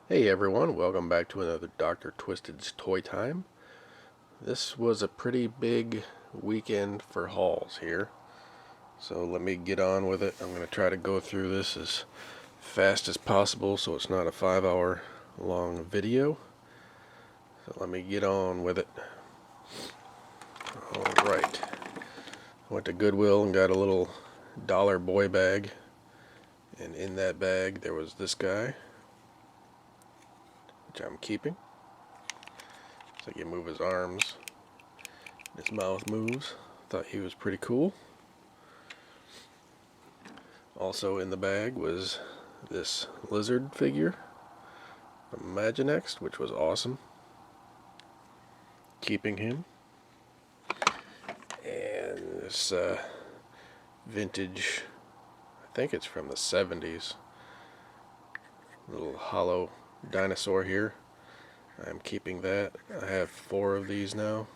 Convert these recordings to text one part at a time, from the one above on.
Hey everyone, welcome back to another Dr. Twisted's Toy Time. This was a pretty big weekend for hauls here, so let me get on with it. I'm going to try to go through this as fast as possible so it's not a 5-hour long video. So let me get on with it. Alright, I went to Goodwill and got a little dollar boy bag, and in that bag there was this guy, which I'm keeping. So you move his arms, his mouth moves. Thought he was pretty cool. Also in the bag was this lizard figure from Imaginext, which was awesome. Keeping him. And this vintage, I think it's from the 70s, little hollow dinosaur here. I'm keeping that. I have 4 of these now.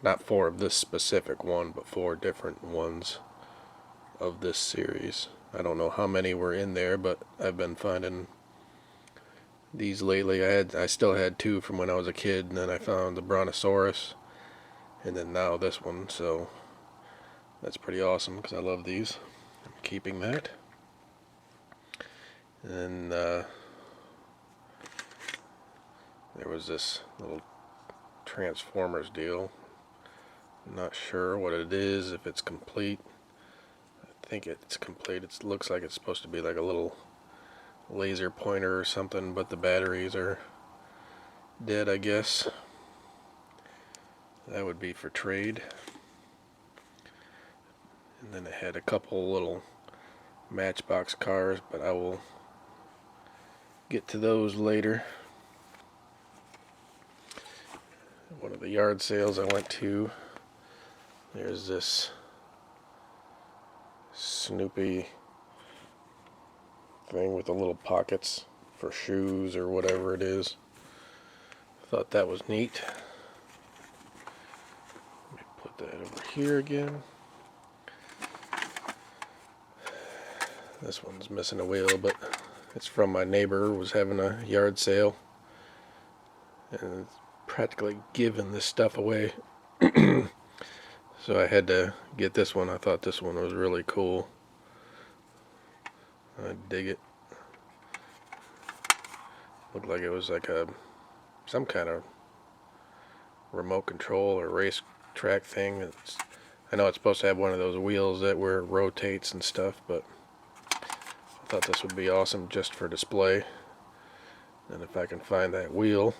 Not 4 of this specific one, but 4 different ones of this series. I don't know how many were in there, but I've been finding these lately. I still had 2 from when I was a kid, and then I found the Brontosaurus, and then now this one, so that's pretty awesome because I love these. I'm keeping that. And there was this little Transformers deal. I'm not sure what it is, if it's complete. I think it's complete. It looks like it's supposed to be like a little laser pointer or something, but the batteries are dead, I guess. That would be for trade. And then it had a couple little Matchbox cars, but I will get to those later. One of the yard sales I went to, there's this Snoopy thing with the little pockets for shoes or whatever it is. Thought that was neat. Let me put that over here again. This one's missing a wheel, but it's from my neighbor who was having a yard sale and practically giving this stuff away. So I had to get this one. I thought this one was really cool. I dig it. Looked like it was like some kind of remote control or race track thing. I know it's supposed to have one of those wheels that where it rotates and stuff, but I thought this would be awesome just for display. And if I can find that wheel,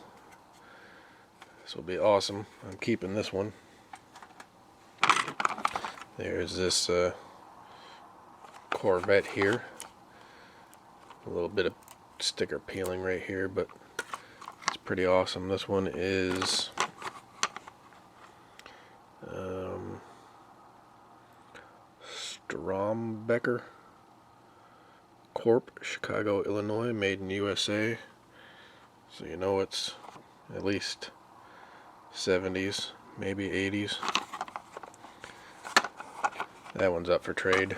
this will be awesome. I'm keeping this one. There's this Corvette here. A little bit of sticker peeling right here, but it's pretty awesome. This one is Strombecker Corp, Chicago, Illinois, made in USA. So you know it's at least 70s, maybe 80s. That one's up for trade.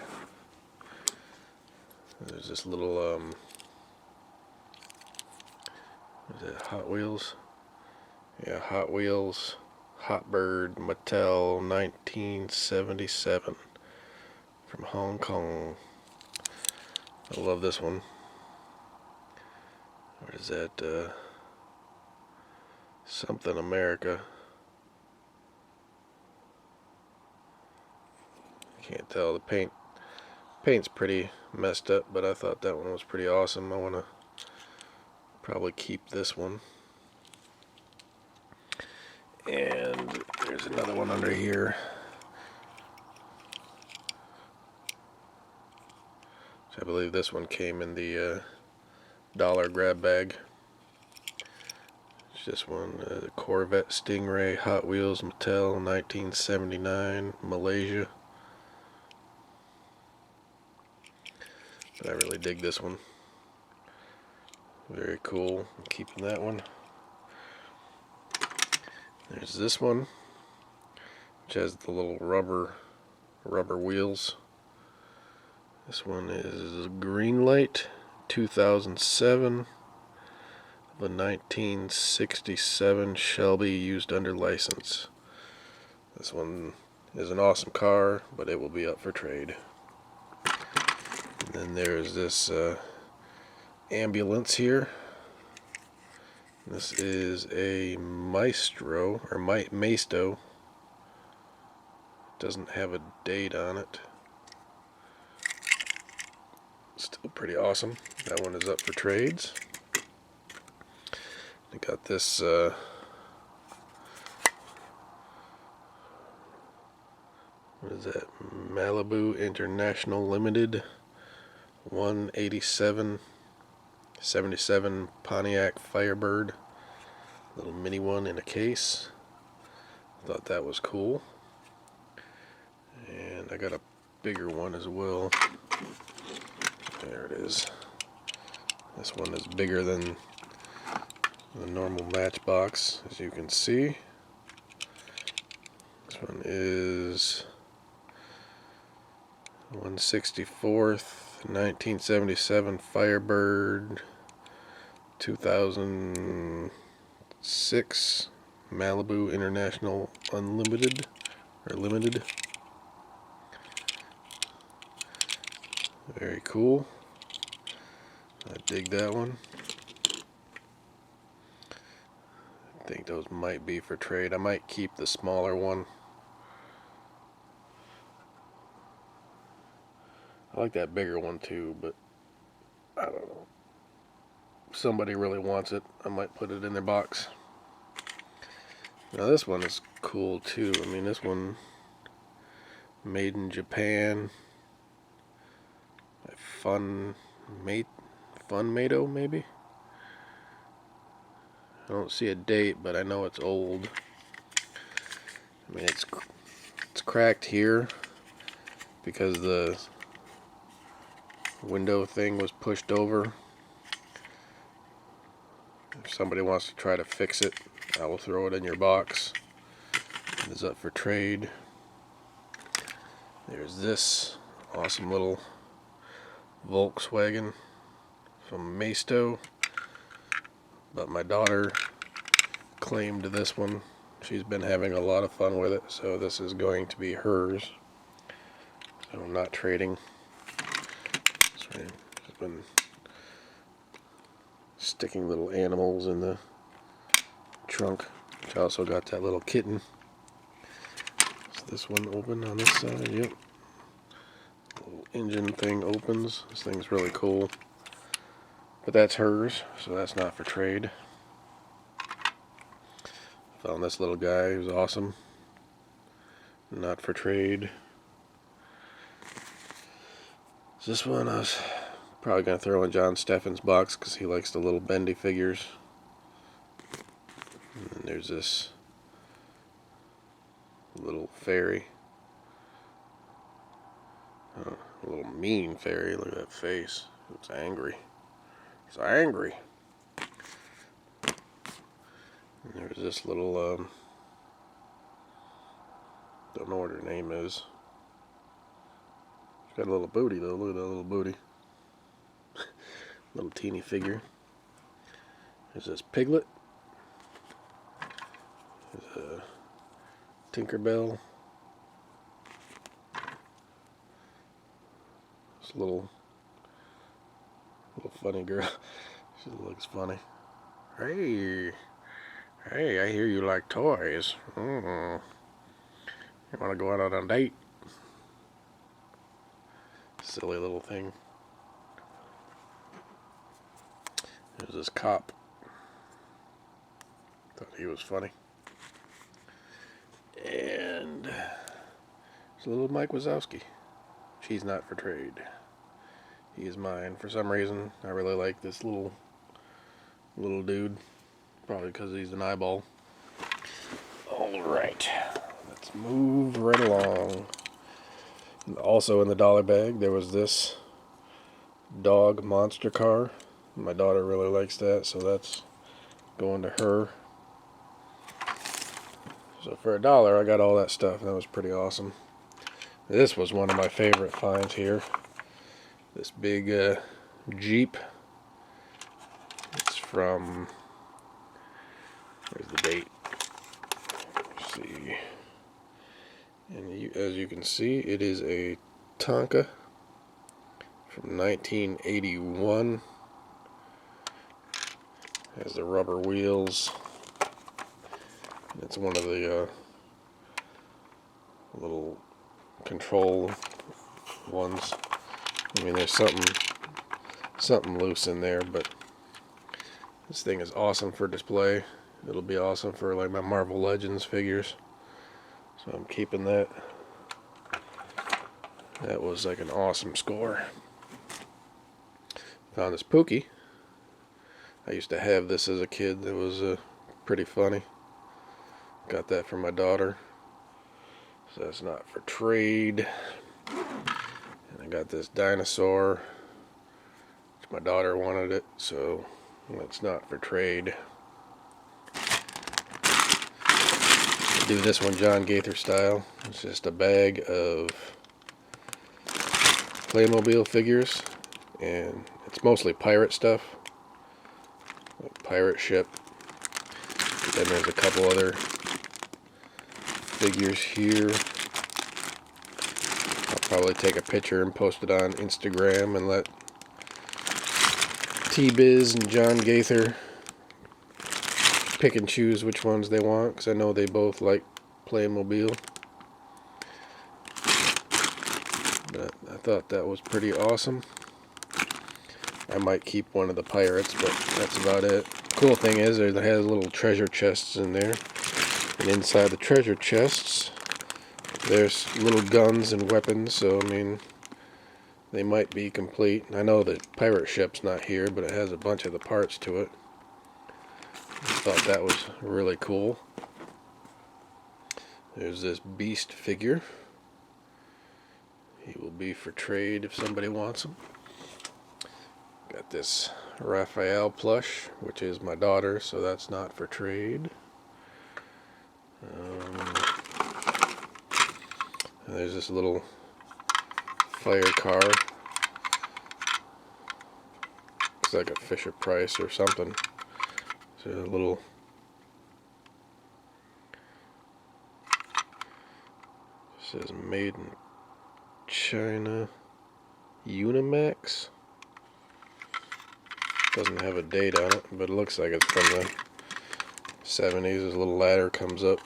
There's this little is it Hot Wheels? Yeah, Hot Wheels Hot Bird Mattel 1977 from Hong Kong. I love this one. What is that? Something America. Can't tell. The paint's pretty messed up, but I thought that one was pretty awesome. I want to probably keep this one. And there's another one under here. So I believe this one came in the dollar grab bag. It's this one, the Corvette Stingray Hot Wheels Mattel 1979 Malaysia. But I really dig this one. Very cool. I'm keeping that one. There's this one, which has the little rubber wheels. This one is Greenlight 2007. The 1967 Shelby used under license. This one is an awesome car, but it will be up for trade. And then there's this ambulance here. This is a Maestro, or Maisto. Doesn't have a date on it. Still pretty awesome. That one is up for trades. I got this what is that? Malibu International Limited 187/77 Pontiac Firebird. Little mini one in a case. Thought that was cool. And I got a bigger one as well. There it is. This one is bigger than the normal Matchbox, as you can see. This one is 164th 1977 Firebird 2006 Malibu International Unlimited or Limited. Very cool. I dig that one. I think those might be for trade. I might keep the smaller one. I like that bigger one too, but I don't know. If somebody really wants it, I might put it in their box. Now this one is cool too. I mean, this one made in Japan. Funmato maybe? I don't see a date, but I know it's old. I mean, it's cracked here because the window thing was pushed over. If somebody wants to try to fix it, I will throw it in your box. It is up for trade. There's this awesome little Volkswagen from Maisto, but my daughter claimed this one. She's been having a lot of fun with it, so this is going to be hers. So I'm not trading. She's been sticking little animals in the trunk. She also got that little kitten. Is this one open on this side? Yep. Little engine thing opens. This thing's really cool. But that's hers, so that's not for trade. Found this little guy who's awesome. Not for trade. This one I was probably going to throw in John Steffen's box because he likes the little bendy figures. And then there's this little fairy. Oh, a little mean fairy. Look at that face. It's angry. It's angry. And there's this little, don't know what her name is. She's got a little booty though. Look at that little booty. Little teeny figure. There's this piglet. There's a Tinkerbell. This little funny girl. She looks funny. Hey, I hear you like toys. You want to go out on a date? Silly little thing. There's this cop. Thought he was funny. And there's a little Mike Wazowski. She's not for trade. He is mine. For some reason, I really like this little dude. Probably because he's an eyeball. Alright. Let's move right along. Also in the dollar bag, there was this dog monster car. My daughter really likes that, so that's going to her. So for $1, I got all that stuff. That was pretty awesome. This was one of my favorite finds here. This big Jeep. It's from There's the date. Let's see. And as you can see, it is a Tonka from 1981. Has the rubber wheels. It's one of the little control ones. I mean, there's something loose in there, but this thing is awesome for display. It'll be awesome for like my Marvel Legends figures. So I'm keeping that. That was like an awesome score. Found this Pookie. I used to have this as a kid. That was pretty funny. Got that for my daughter. So that's not for trade. And I got this dinosaur. My daughter wanted it, so that's not for trade. I'll do this one John Gaither style. It's just a bag of Playmobil figures, and it's mostly pirate stuff, like pirate ship. Then there's a couple other figures here. I'll probably take a picture and post it on Instagram and let T-Biz and John Gaither pick and choose which ones they want, because I know they both like Playmobil. But I thought that was pretty awesome. I might keep one of the pirates, but that's about it. Cool thing is, it has little treasure chests in there, and inside the treasure chests there's little guns and weapons, so I mean, they might be complete. I know the pirate ship's not here, but it has a bunch of the parts to it. I thought that was really cool. There's this beast figure. He will be for trade if somebody wants him. Got this Raphael plush, which is my daughter, so that's not for trade. And there's this little fire car. Looks like a Fisher Price or something. So a little says made in China Unimax. Doesn't have a date on it, but it looks like it's from the 70s. This little ladder comes up.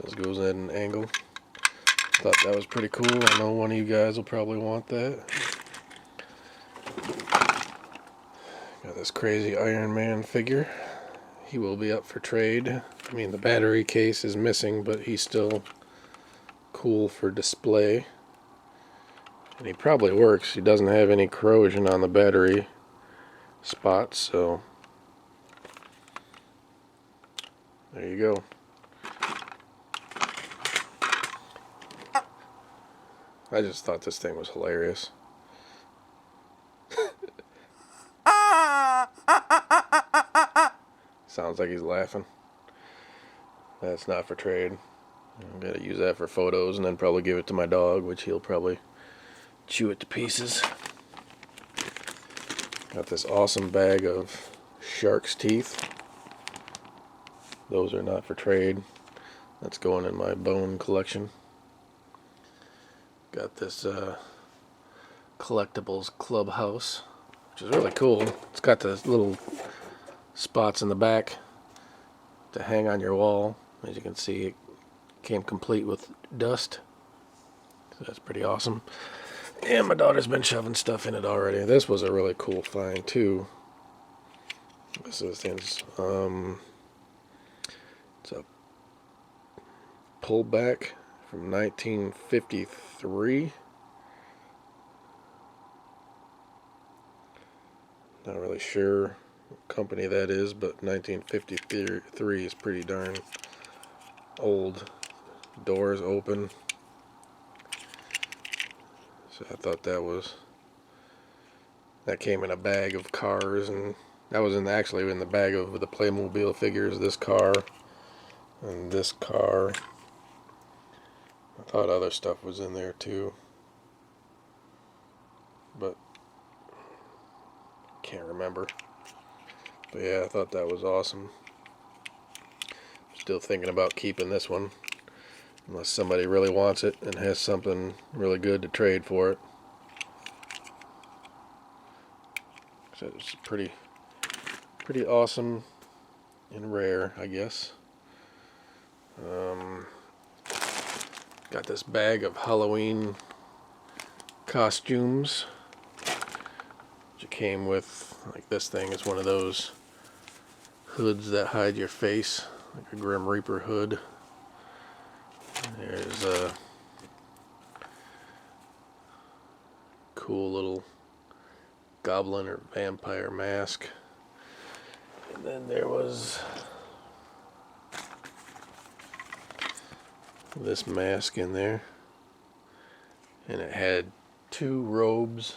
This goes at an angle. Thought that was pretty cool. I know one of you guys will probably want that. Got this crazy Iron Man figure. He will be up for trade. I mean, the battery case is missing, but he's still cool for display. And he probably works. He doesn't have any corrosion on the battery spots, so there you go. I just thought this thing was hilarious. Sounds like he's laughing. That's not for trade. I'm going to use that for photos and then probably give it to my dog, which he'll probably chew it to pieces. Got this awesome bag of shark's teeth. Those are not for trade. That's going in my bone collection. Got this collectibles clubhouse, which is really cool. It's got the little spots in the back to hang on your wall. As you can see, it came complete with dust. So that's pretty awesome. And my daughter's been shoving stuff in it already. This was a really cool find too. This is it's a pullback from 1953. Not really sure what company that is, but 1953 is pretty darn old. Doors open. So I thought that came in a bag of cars, and that was actually in the bag of the Playmobil figures. This car and this car. I thought other stuff was in there too, but can't remember. But yeah, I thought that was awesome. Still thinking about keeping this one, unless somebody really wants it and has something really good to trade for it. So it's pretty awesome and rare, I guess. Got this bag of Halloween costumes. It came with, like, this thing is one of those hoods that hide your face, like a Grim Reaper hood. There's a cool little goblin or vampire mask. And then there was this mask in there. And it had 2 robes,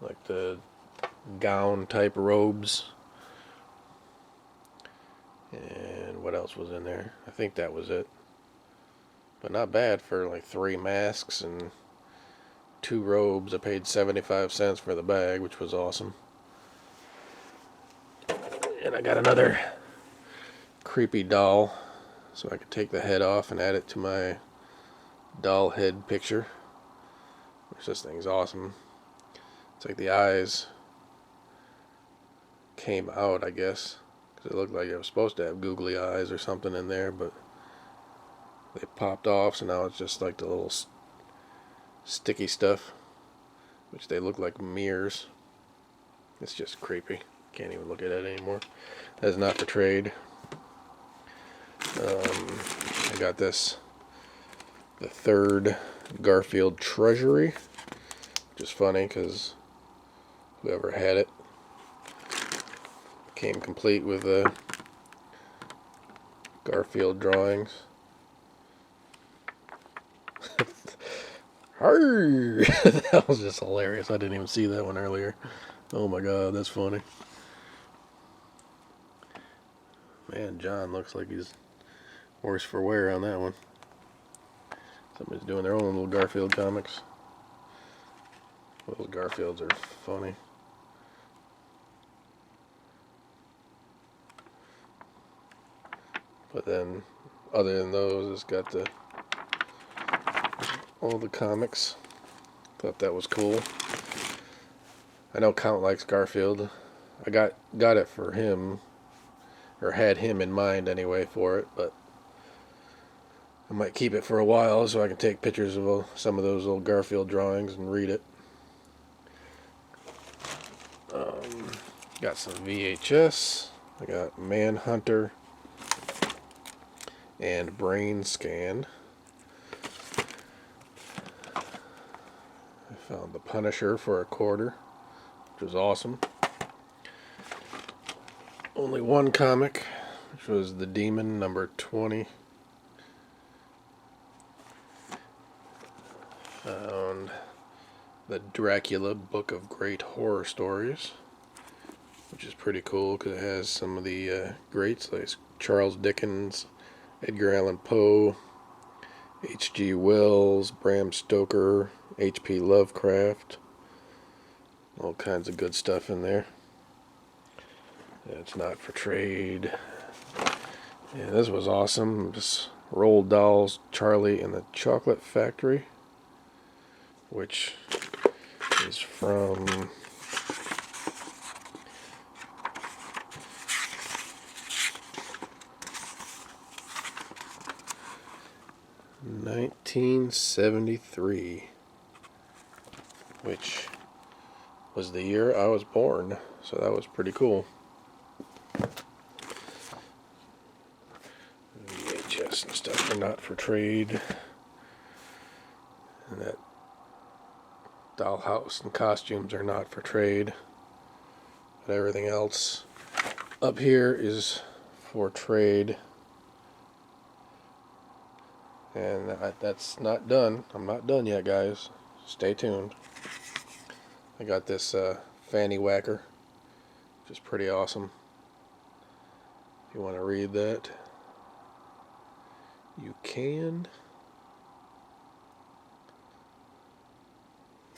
like the gown type robes. And what else was in there? I think that was it. But not bad for like 3 masks and 2 robes. I paid 75 cents for the bag, which was awesome. And I got another creepy doll, so I could take the head off and add it to my doll head picture. Which, this thing's awesome. It's like the eyes came out, I guess, because it looked like it was supposed to have googly eyes or something in there, but they popped off, so now it's just like the little sticky stuff, which they look like mirrors. It's just creepy. Can't even look at it anymore. That's not for trade. I got this, the 3rd Garfield Treasury, which is funny because whoever had it came complete with Garfield drawings. Arr! That was just hilarious. I didn't even see that one earlier. Oh my god, that's funny. Man, John looks like he's worse for wear on that one. Somebody's doing their own little Garfield comics. Those Garfields are funny. But then, other than those, it's got all the comics. Thought that was cool. I know Count likes Garfield. I got it for him, or had him in mind anyway for it, but I might keep it for a while so I can take pictures of some of those old Garfield drawings and read it. Got some VHS. I got Manhunter and Brain Scan. I found The Punisher for $1, which was awesome. Only one comic, which was The Demon number 20. Found the Dracula Book of Great Horror Stories, which is pretty cool because it has some of the greats like Charles Dickens, Edgar Allan Poe, H.G. Wells, Bram Stoker, H.P. Lovecraft. All kinds of good stuff in there. It's not for trade. Yeah, this was awesome. Just Roald Dahl's Charlie and the Chocolate Factory, which is from (1973), which was the year I was born, so that was pretty cool. VHS and stuff are not for trade. And that dollhouse and costumes are not for trade. But everything else up here is for trade. And that's not done. I'm not done yet, guys. Stay tuned. I got this fanny whacker, which is pretty awesome. If you want to read that, you can.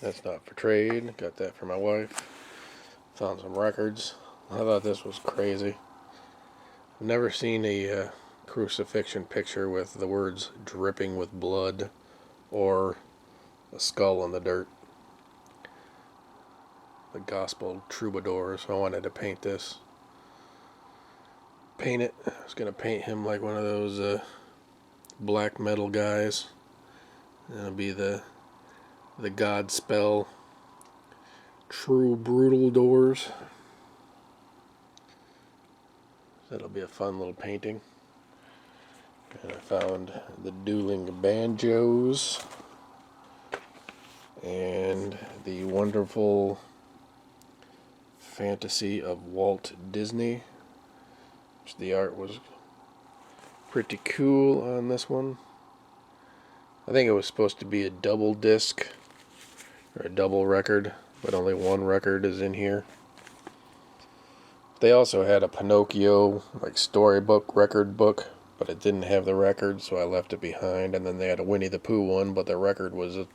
That's not for trade. Got that for my wife. Found some records. I thought this was crazy. I've never seen a crucifixion picture with the words dripping with blood or a skull in the dirt. The gospel troubadour, so I wanted to paint this. Paint it. I was going to paint him like one of those black metal guys. It'll be the Godspell True Brutal Doors. That'll be a fun little painting. And I found the dueling banjos and the wonderful fantasy of Walt Disney, which the art was pretty cool on this one. I think it was supposed to be a double disc or a double record, but only one record is in here. They also had a Pinocchio like storybook record book, but it didn't have the record, so I left it behind. And then they had a Winnie the Pooh one, but the record was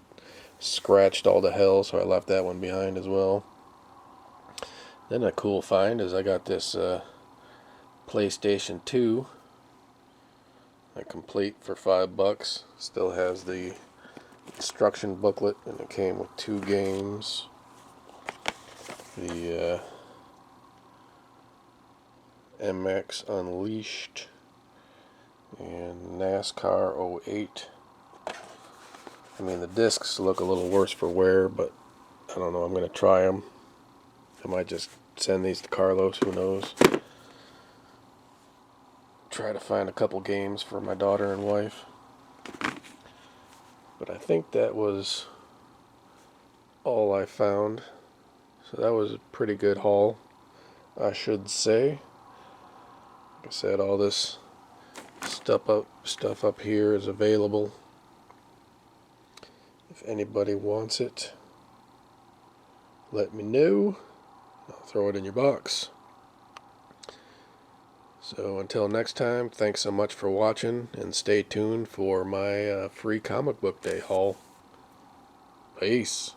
scratched all to hell, so I left that one behind as well. Then a cool find is I got this PlayStation 2, complete for $5. Still has the instruction booklet, and it came with 2 games. The MX Unleashed and NASCAR 08. I mean, the discs look a little worse for wear, but I don't know. I'm going to try them. I might just send these to Carlos, who knows. Try to find a couple games for my daughter and wife. But I think that was all I found. So that was a pretty good haul, I should say. Like I said, all this stuff up here is available. If anybody wants it, let me know. I'll throw it in your box. So until next time, thanks so much for watching, and stay tuned for my free comic book day haul. Peace.